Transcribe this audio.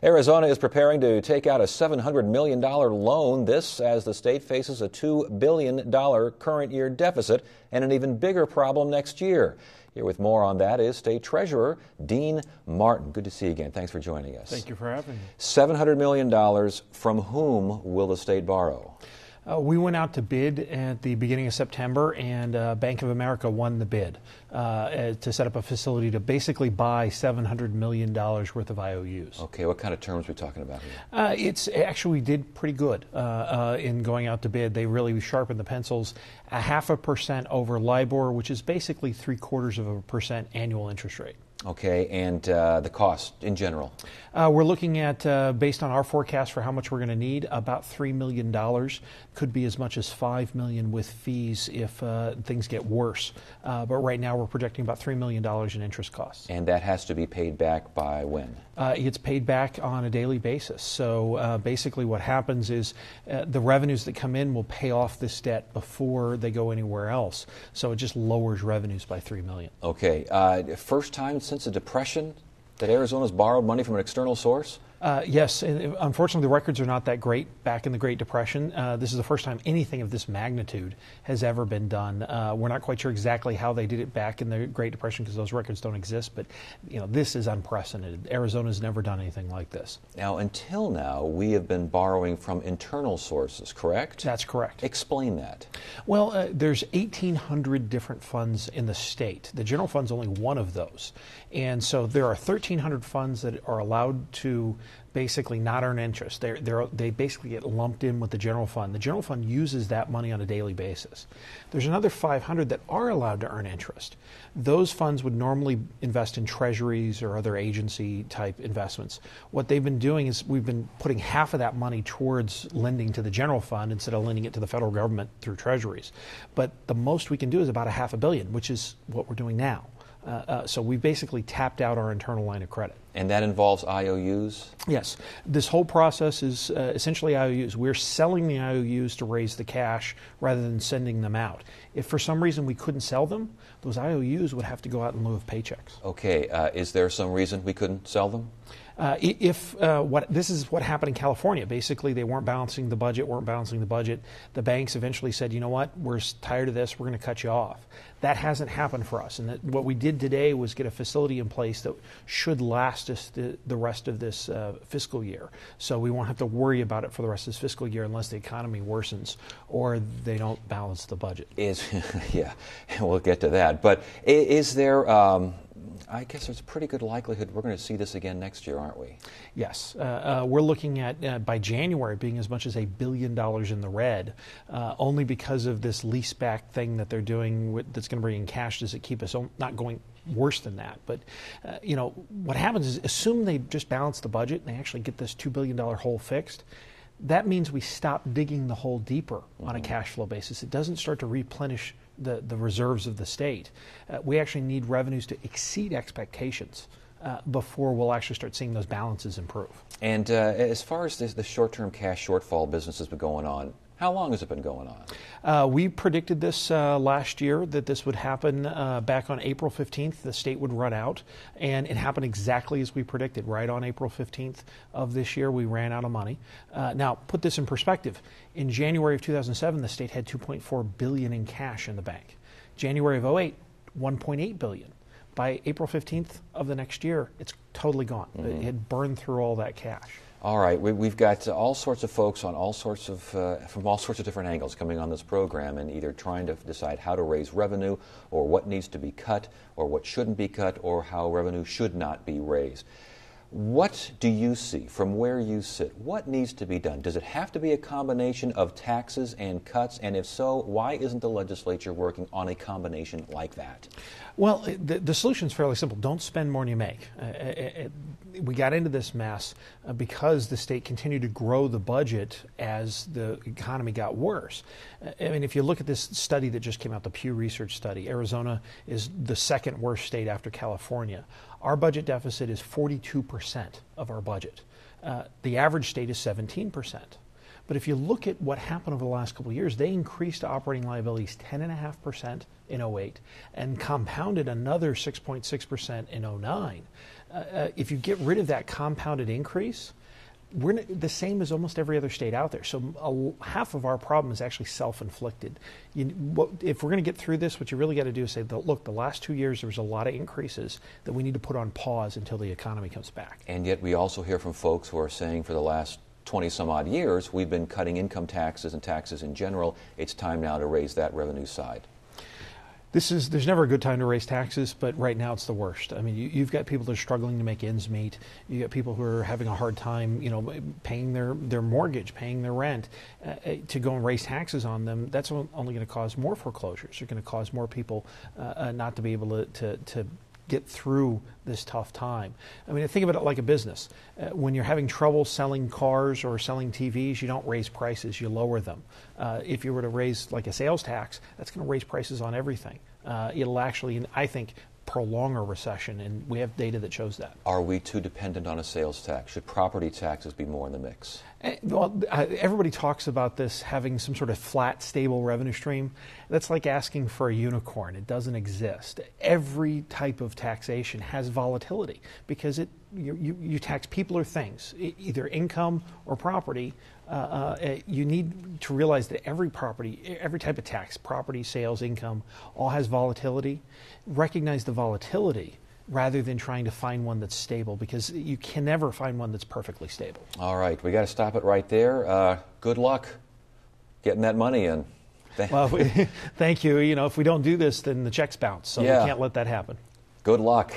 Arizona is preparing to take out a $700 million loan. This as the state faces a $2 billion current year deficit and an even bigger problem next year. Here with more on that is State Treasurer Dean Martin. Good to see you again. Thanks for joining us. Thank you for having me. $700 million. From whom will the state borrow? We went out to bid at the beginning of September, and Bank of America won the bid to set up a facility to basically buy $700 million worth of IOUs. Okay, what kind of terms are we talking about here? It's actually, we did pretty good in going out to bid. They really sharpened the pencils. 0.5% over LIBOR, which is basically 0.75% annual interest rate. Okay, and the cost in general? We're looking at, based on our forecast for how much we're going to need, about $3 million. Could be as much as $5 million with fees if things get worse. But right now we're projecting about $3 million in interest costs. And that has to be paid back by when? It's paid back on a daily basis. So basically what happens is the revenues that come in will pay off this debt before they go anywhere else. So it just lowers revenues by $3 million. Okay. First time since the Depression that Arizona's borrowed money from an external source? Yes. Unfortunately, the records are not that great back in the Great Depression. This is the first time anything of this magnitude has ever been done. We're not quite sure exactly how they did it back in the Great Depression because those records don't exist, but this is unprecedented. Arizona's never done anything like this. Now, until now, we have been borrowing from internal sources, correct? That's correct. Explain that. Well, there's 1,800 different funds in the state. The general fund's only one of those. And so there are 1,300 funds that are allowed to basically not earn interest. They basically get lumped in with the general fund. The general fund uses that money on a daily basis. There's another 500 that are allowed to earn interest. Those funds would normally invest in treasuries or other agency type investments. What they've been doing is we've been putting half of that money towards lending to the general fund instead of lending it to the federal government through treasuries. But the most we can do is about $500 million, which is what we're doing now. So we basically tapped out our internal line of credit. And that involves IOUs? Yes. This whole process is essentially IOUs. We're selling the IOUs to raise the cash rather than sending them out. If for some reason we couldn't sell them, those IOUs would have to go out in lieu of paychecks. Okay. Is there some reason we couldn't sell them? This is what happened in California. Basically, they weren't balancing the budget. The banks eventually said, you know what, we're tired of this. We're going to cut you off. That hasn't happened for us. And what we did today was get a facility in place that should last us the rest of this fiscal year. So we won't have to worry about it for the rest of this fiscal year unless the economy worsens or they don't balance the budget. Yeah, we'll get to that. But is there... I guess there's a pretty good likelihood we're going to see this again next year, aren't we? Yes. We're looking at, by January, being as much as $1 billion in the red, only because of this leaseback thing that they're doing that's going to bring in cash. Does it keep us not going worse than that? But, what happens is, assume they just balance the budget and they actually get this $2 billion hole fixed. That means we stop digging the hole deeper on a cash flow basis. It doesn't start to replenish the reserves of the state. We actually need revenues to exceed expectations before we'll actually start seeing those balances improve. And as far as the short-term cash shortfall business has been going on, how long has it been going on? We predicted this last year, that this would happen back on April 15th. The state would run out, and it happened exactly as we predicted. Right on April 15th of this year, we ran out of money. Now, put this in perspective. In January of 2007, the state had $2.4 billion in cash in the bank. January of 2008, $1.8 billion. By April 15th of the next year, it's totally gone. It had burned through all that cash. All right, we've got all sorts of folks on from all sorts of different angles coming on this program and either trying to decide how to raise revenue or what needs to be cut or what shouldn't be cut or how revenue should not be raised. What do you see from where you sit? What needs to be done? Does it have to be a combination of taxes and cuts? And if so, why isn't the legislature working on a combination like that? Well, the solution is fairly simple. Don't spend more than you make. We got into this mess because the state continued to grow the budget as the economy got worse. I mean, if you look at this study that just came out, the Pew Research study, Arizona is the second worst state after California. Our budget deficit is 42% of our budget. The average state is 17%. But if you look at what happened over the last couple of years, they increased operating liabilities 10.5% in '08 and compounded another 6.6% in '09. If you get rid of that compounded increase, we're the same as almost every other state out there. So half of our problem is actually self-inflicted. If we're going to get through this, what you really got to do is say, look, the last 2 years there was a lot of increases that we need to put on pause until the economy comes back. And yet we also hear from folks who are saying for the last 20 some odd years we've been cutting income taxes and taxes in general. It's time now to raise that revenue side. There's never a good time to raise taxes, but right now it's the worst. I mean, you've got people that are struggling to make ends meet. You got people who are having a hard time, paying their mortgage, paying their rent. To go and raise taxes on them, that's only going to cause more foreclosures. You're going to cause more people not to be able to get through this tough time. I mean, think of it like a business. When you're having trouble selling cars or selling TVs, you don't raise prices, you lower them. If you were to raise like a sales tax, that's going to raise prices on everything. It'll actually, I think, prolong a recession, and we have data that shows that. Are we too dependent on a sales tax? Should property taxes be more in the mix? Well, everybody talks about this having some sort of flat, stable revenue stream. That's like asking for a unicorn. It doesn't exist. Every type of taxation has volatility because you tax people or things, either income or property. You need to realize that every type of tax, property, sales, income, all has volatility. Recognize the volatility rather than trying to find one that's stable, because you can never find one that's perfectly stable. All right, we got to stop it right there. Good luck getting that money in. Well, thank you. If we don't do this, then the checks bounce, so we can't let that happen. Good luck.